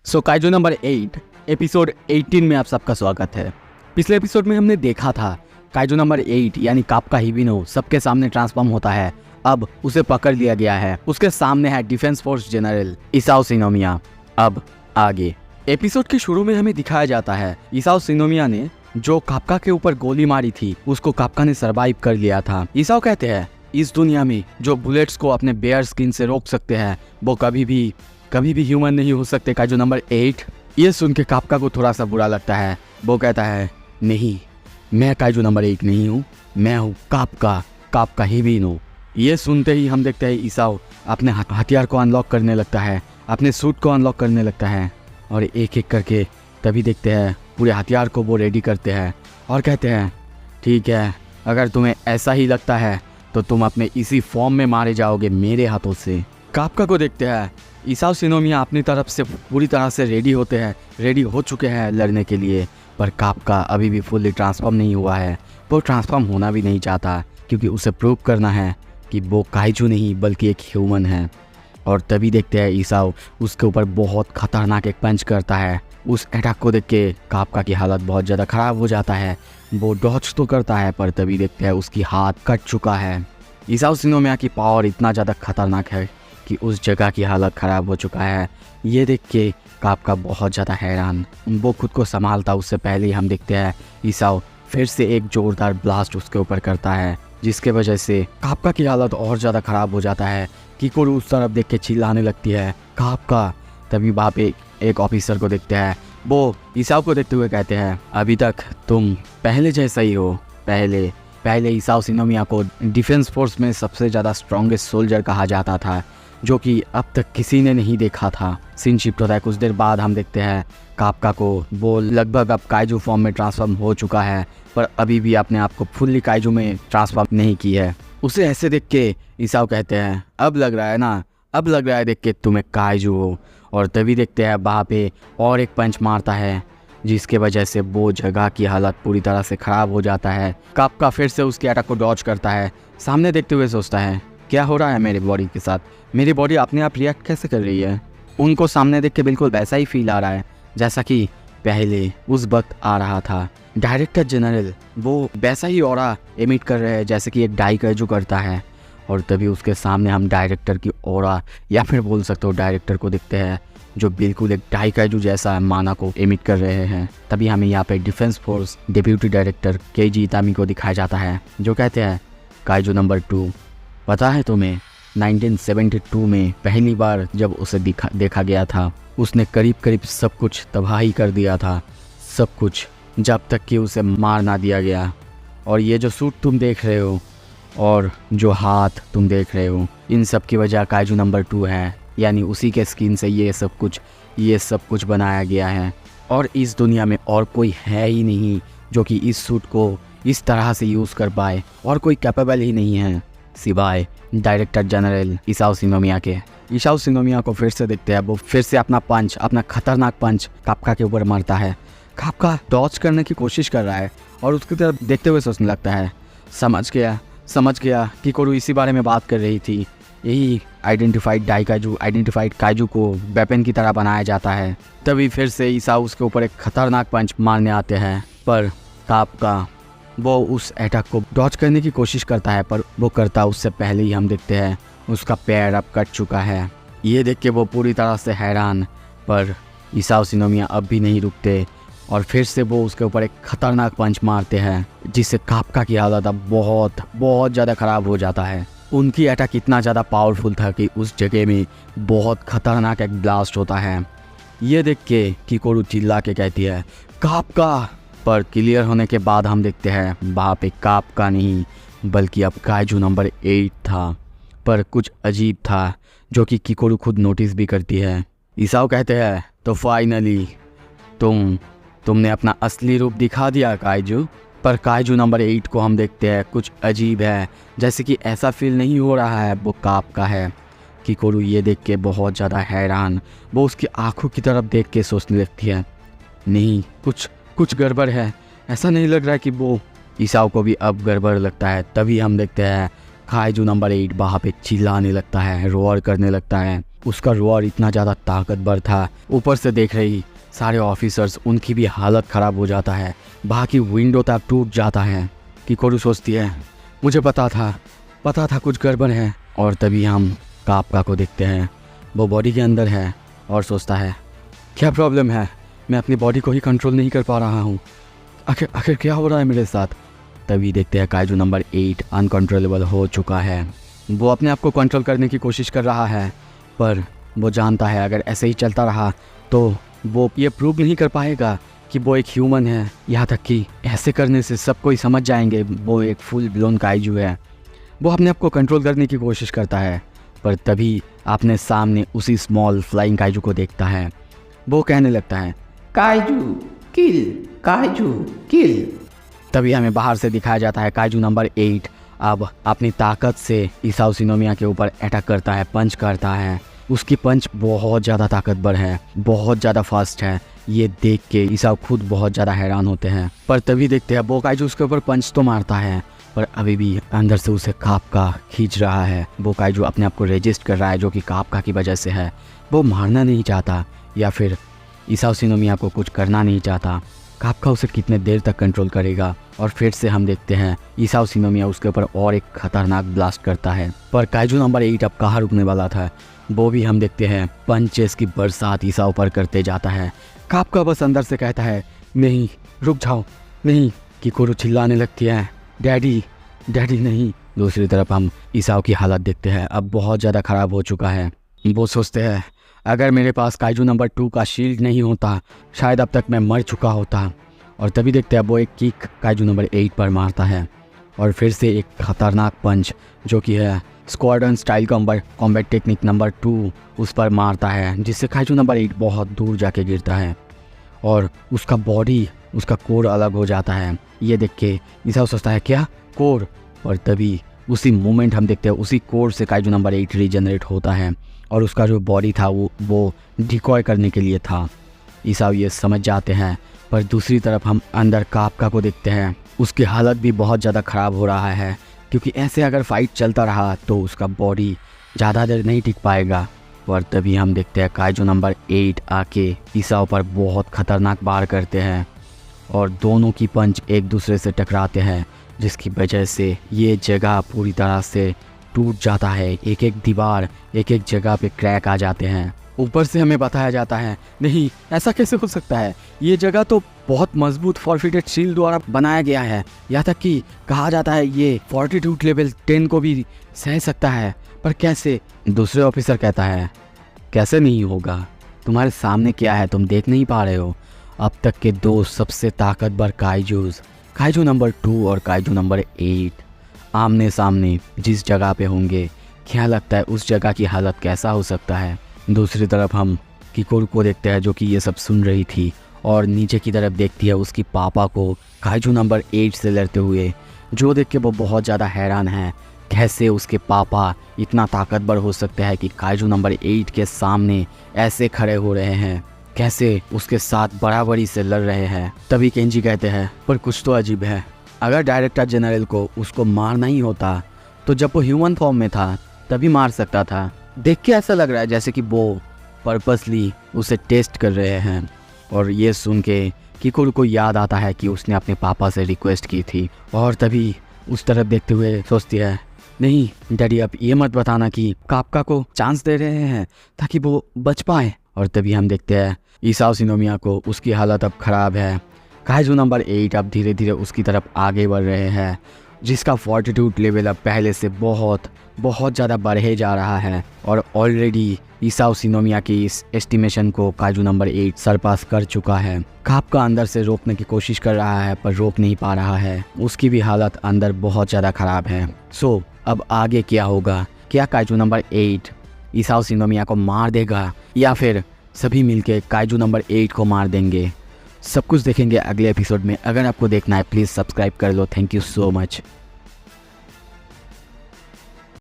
Kaiju number 8 episode 18 में आप सबका स्वागत है। पिछले एपिसोड में हमने देखा था काइजू नंबर 8 यानी काप्का हिबिनो सबके सामने ट्रांसफॉर्म होता है। अब उसे पकड़ लिया गया है। उसके सामने है डिफेंस फोर्स जनरल इसाओ शिनोमिया। अब आगे एपिसोड के शुरू में हमें दिखाया जाता है इसाओ शिनोमिया ने जो काप्का के ऊपर गोली मारी थी उसको काप्का ने सर्वाइव कर लिया था। इसाओ कहते हैं इस दुनिया में जो बुलेट्स को अपने बेयर स्किन से रोक सकते हैं वो कभी भी ह्यूमन नहीं हो सकते। काइजू नंबर 8 ये सुन के काप्का को थोड़ा सा बुरा लगता है। वो कहता है नहीं, मैं काइजू नंबर 8 नहीं हूँ, मैं हूँ काप्का हिबिनो। ये सुनते ही हम देखते हैं इसाओ अपने हथियार को अनलॉक करने लगता है, अपने सूट को अनलॉक करने लगता है और एक एक करके तभी देखते हैं पूरे हथियार को वो रेडी करते हैं और कहते हैं ठीक है, अगर तुम्हें ऐसा ही लगता है तो तुम अपने इसी फॉर्म में मारे जाओगे मेरे हाथों से। काप्का को देखते हैं इसाओ शिनोमिया अपनी तरफ से पूरी तरह से रेडी हो चुके हैं लड़ने के लिए, पर काप्का अभी भी फुल्ली ट्रांसफॉर्म नहीं हुआ है। वो ट्रांसफॉर्म होना भी नहीं चाहता क्योंकि उसे प्रूव करना है कि वो काइजू नहीं बल्कि एक ह्यूमन है। और तभी देखते हैं इसाओ उसके ऊपर बहुत खतरनाक एक पंच करता है। उस अटैक को देख के काप्का की हालत बहुत ज़्यादा ख़राब हो जाता है। वो डॉज तो करता है पर तभी देखते हैं उसकी हाथ कट चुका है। इसाओ शिनोमिया की पावर इतना ज़्यादा खतरनाक है कि उस जगह की हालत ख़राब हो चुका है। ये देख के काप्का बहुत ज़्यादा हैरान, वो खुद को संभालता उससे पहले ही हम देखते हैं इसाओ फिर से एक ज़ोरदार ब्लास्ट उसके ऊपर करता है जिसके वजह से काप्का की हालत और ज़्यादा ख़राब हो जाता है। किकोरू उस तरफ देख के चिल्लाने लगती है काप्का। तभी वहाँ पे एक ऑफिसर को देखते हैं, वो इसाओ को देखते हुए कहते हैं अभी तक तुम पहले जैसा ही हो। पहले इसाओ शिनोमिया को डिफेंस फोर्स में सबसे ज़्यादा स्ट्रॉन्गेस्ट सोल्जर कहा जाता था जो कि अब तक किसी ने नहीं देखा था। सीन शिफ्ट होता है, कुछ देर बाद हम देखते हैं काप्का को, वो लगभग अब काइजू फॉर्म में ट्रांसफॉर्म हो चुका है पर अभी भी अपने आप को फुल्ली काइजू में ट्रांसफॉर्म नहीं की है। उसे ऐसे देख के इसाओ कहते हैं अब लग रहा है देख के तुम एक काइजू हो। और तभी देखते हैं वहाँ पे और एक पंच मारता है जिसके वजह से वो जगह की हालत पूरी तरह से ख़राब हो जाता है। काप्का फिर से उसके अटैक को डॉज करता है, सामने देखते हुए सोचता है क्या हो रहा है मेरी बॉडी के साथ, मेरी बॉडी अपने आप रिएक्ट कैसे कर रही है। उनको सामने देख के बिल्कुल वैसा ही फील आ रहा है जैसा कि पहले उस वक्त आ रहा था। डायरेक्टर जनरल वो वैसा ही ऑरा एमिट कर रहे हैं जैसे कि एक डाई काइजू करता है। और तभी उसके सामने हम डायरेक्टर की ऑरा या फिर बोल सकते हो डायरेक्टर को देखते हैं जो बिल्कुल एक डाई काइजू जैसा माना को एमिट कर रहे हैं। तभी हमें यहाँ पे defence force deputy director Keiji Itami को दिखाया जाता है जो कहते हैं काइजू नंबर 2, पता है तुम्हें 1972 में पहली बार जब उसे देखा गया था उसने करीब सब कुछ तबाही कर दिया था, सब कुछ, जब तक कि उसे मार ना दिया गया। और ये जो सूट तुम देख रहे हो और जो हाथ तुम देख रहे हो इन सब की वजह काइजू नंबर 2 है, यानी उसी के स्किन से ये सब कुछ बनाया गया है। और इस दुनिया में और कोई है ही नहीं जो कि इस सूट को इस तरह से यूज़ कर पाए, और कोई कैपेबल ही नहीं है सिवाय डायरेक्टर जनरल इसाओ शिनोमिया के। इसाओ शिनोमिया को फिर से देखते हैं, वो फिर से अपना खतरनाक पंच काप्का के ऊपर मारता है। काप्का डॉज करने की कोशिश कर रहा है और उसकी तरफ देखते हुए सोचने लगता है समझ गया किकोरू इसी बारे में बात कर रही थी, यही आइडेंटिफाइड काइजू को वेपन की तरह बनाया जाता है। तभी फिर से इसाओ उसके ऊपर एक खतरनाक पंच मारने आते हैं पर काप्का वो उस अटैक को डॉज करने की कोशिश करता है पर वो करता उससे पहले ही हम देखते हैं उसका पैर अब कट चुका है। ये देख के वो पूरी तरह से हैरान, पर इसाओ शिनोमिया अब भी नहीं रुकते और फिर से वो उसके ऊपर एक खतरनाक पंच मारते हैं जिससे काप्का की हालत अब बहुत ज़्यादा ख़राब हो जाता है। उनकी अटैक इतना ज़्यादा पावरफुल था कि उस जगह में बहुत खतरनाक एक ब्लास्ट होता है। ये देख के किकोरू चिल्ला के कहती है काप्का, पर क्लियर होने के बाद हम देखते हैं वहाँ पे काप्का नहीं बल्कि अब काइजू नंबर 8 था, पर कुछ अजीब था जो कि किकोरू खुद नोटिस भी करती है। इसाओ कहते हैं तो फाइनली तुमने अपना असली रूप दिखा दिया काइजू। पर काइजू नंबर 8 को हम देखते हैं कुछ अजीब है, जैसे कि ऐसा फील नहीं हो रहा है वो काप्का है। किकोरू ये देख के बहुत ज़्यादा हैरान, वो उसकी आंखों की तरफ देख के सोचने लगती है नहीं, कुछ गड़बड़ है, ऐसा नहीं लग रहा है कि वो। इसाओ को भी अब गड़बड़ लगता है। तभी हम देखते हैं काइजू नंबर 8 वहाँ पे चिल्लाने लगता है, रोर करने लगता है उसका रोअर इतना ज़्यादा ताकतवर था। ऊपर से देख रही सारे ऑफिसर्स, उनकी भी हालत ख़राब हो जाता है, बाकी विंडो तक टूट जाता है। किकोरू सोचती है मुझे पता था कुछ गड़बड़ है। और तभी हम कापका को देखते हैं, वो बॉडी के अंदर है और सोचता है क्या प्रॉब्लम है, मैं अपनी बॉडी को ही कंट्रोल नहीं कर पा रहा हूँ, आखिर क्या हो रहा है मेरे साथ। तभी देखते हैं काइजू नंबर 8 अनकंट्रोलेबल हो चुका है। वो अपने आप को कंट्रोल करने की कोशिश कर रहा है, पर वो जानता है अगर ऐसे ही चलता रहा तो वो ये प्रूव नहीं कर पाएगा कि वो एक ह्यूमन है। यहाँ तक कि ऐसे करने से सब कोई समझ जाएंगे वो एक फुल ब्लोन काइजू है। वो अपने आप को कंट्रोल करने की कोशिश करता है, पर तभी अपने सामने उसी स्मॉल फ्लाइंग काइजू को देखता है। वो कहने लगता है काइजू किल। तभी हमें बाहर से दिखाया जाता है काइजू नंबर 8 अब अपनी ताकत से इसाओ शिनोमिया के ऊपर अटैक करता है, पंच करता है। उसकी पंच बहुत ज़्यादा ताकतवर है, बहुत ज़्यादा फास्ट है। ये देख के इसाओ खुद बहुत ज़्यादा हैरान होते हैं। पर तभी देखते हैं वो काइजू उसके ऊपर पंच तो मारता है, पर अभी भी अंदर से उसे कापका खींच रहा है। वो काइजू अपने आप को रेजिस्ट कर रहा है, जो कि कापका की वजह से है। वो मारना नहीं चाहता या फिर इसाओ शिनोमिया को कुछ करना नहीं चाहता। कापका उसे कितने देर तक कंट्रोल करेगा। और फिर से हम देखते हैं इसाओ शिनोमिया उसके ऊपर और एक खतरनाक ब्लास्ट करता है। पर काइजू नंबर 8 अब कहाँ रुकने वाला था, वो भी हम देखते हैं पंचेस की बरसात इसाओ पर करते जाता है। कापका बस अंदर से कहता है नहीं रुक जाओ, नहीं। किकोरू चिल्लाने लगती है डैडी नहीं। दूसरी तरफ हम इसाओ की हालत देखते हैं, अब बहुत ज़्यादा ख़राब हो चुका है। वो सोचते हैं अगर मेरे पास काइजू नंबर 2 का शील्ड नहीं होता शायद अब तक मैं मर चुका होता। और तभी देखते हैं वो एक किक काइजू नंबर 8 पर मारता है और फिर से एक खतरनाक पंच जो कि है squadron style combat technique number 2 उस पर मारता है, जिससे काइजू नंबर 8 बहुत दूर जाके गिरता है और उसका बॉडी, उसका कोर अलग हो जाता है। ये देख के इसाओ सोचता है क्या कोर, और तभी उसी मोमेंट हम देखते हैं उसी कोर से काइजू नंबर 8 रीजनरेट होता है और उसका जो बॉडी था वो डिकॉय करने के लिए था। इसाओ ये समझ जाते हैं। पर दूसरी तरफ हम अंदर कापका को देखते हैं, उसकी हालत भी बहुत ज़्यादा ख़राब हो रहा है, क्योंकि ऐसे अगर फाइट चलता रहा तो उसका बॉडी ज़्यादा देर नहीं टिक पाएगा। पर तभी हम देखते हैं काइजू नंबर 8 आके इसाओ पर बहुत ख़तरनाक वार करते हैं और दोनों की पंच एक दूसरे से टकराते हैं, जिसकी वजह से ये जगह पूरी तरह से टूट जाता है। एक एक दीवार, एक एक जगह पे क्रैक आ जाते हैं। ऊपर से हमें बताया जाता है नहीं ऐसा कैसे हो सकता है, ये जगह तो बहुत मजबूत फॉर्फिटेड शील्ड द्वारा बनाया गया है। यहाँ तक कि कहा जाता है ये फॉर्टिट्यूड लेवल 10 को भी सह सकता है, पर कैसे। दूसरे ऑफिसर कहता है कैसे नहीं होगा, तुम्हारे सामने क्या है, तुम देख नहीं पा रहे हो। अब तक के 2 सबसे ताकतवर काइजूज, काइजू नंबर 2 और काइजू नंबर 8 आमने सामने जिस जगह पे होंगे, क्या लगता है उस जगह की हालत कैसा हो सकता है। दूसरी तरफ हम किकोरू को देखते हैं जो कि ये सब सुन रही थी और नीचे की तरफ देखती है उसकी पापा को काइजू नंबर 8 से लड़ते हुए, जो देख के वो बहुत ज़्यादा हैरान है कैसे उसके पापा इतना ताकतवर हो सकते हैं कि काइजू नंबर 8 के सामने ऐसे खड़े हो रहे हैं, कैसे उसके साथ बराबरी से लड़ रहे हैं। तभी केंजी कहते हैं पर कुछ तो अजीब है, अगर डायरेक्टर जनरल को उसको मारना ही होता तो जब वो ह्यूमन फॉर्म में था तभी मार सकता था। देख के ऐसा लग रहा है जैसे कि वो पर्पसली उसे टेस्ट कर रहे हैं। और ये सुन के किकोरू को याद आता है कि उसने अपने पापा से रिक्वेस्ट की थी, और तभी उस तरफ देखते हुए सोचती है नहीं डैडी अब ये मत बताना कि कापका को चांस दे रहे हैं ताकि वो बच पाए। और तभी हम देखते हैं इसाओ शिनोमिया को, उसकी हालत अब ख़राब है। काइजू नंबर 8 अब धीरे धीरे उसकी तरफ आगे बढ़ रहे हैं, जिसका फॉर्टिट्यूड लेवल अब पहले से बहुत ज़्यादा बढ़े जा रहा है और ऑलरेडी इसाओ शिनोमिया की इस एस्टिमेशन को काइजू नंबर 8 सरपास कर चुका है। कापका अंदर से रोकने की कोशिश कर रहा है पर रोक नहीं पा रहा है, उसकी भी हालत अंदर बहुत ज़्यादा ख़राब है। सो अब आगे क्या होगा, क्या काइजू नंबर 8 इसाओ शिनोमिया को मार देगा या फिर सभी मिलके काइजू नंबर 8 को मार देंगे, सब कुछ देखेंगे अगले एपिसोड में। अगर आपको देखना है प्लीज़ सब्सक्राइब कर लो। Thank you so much.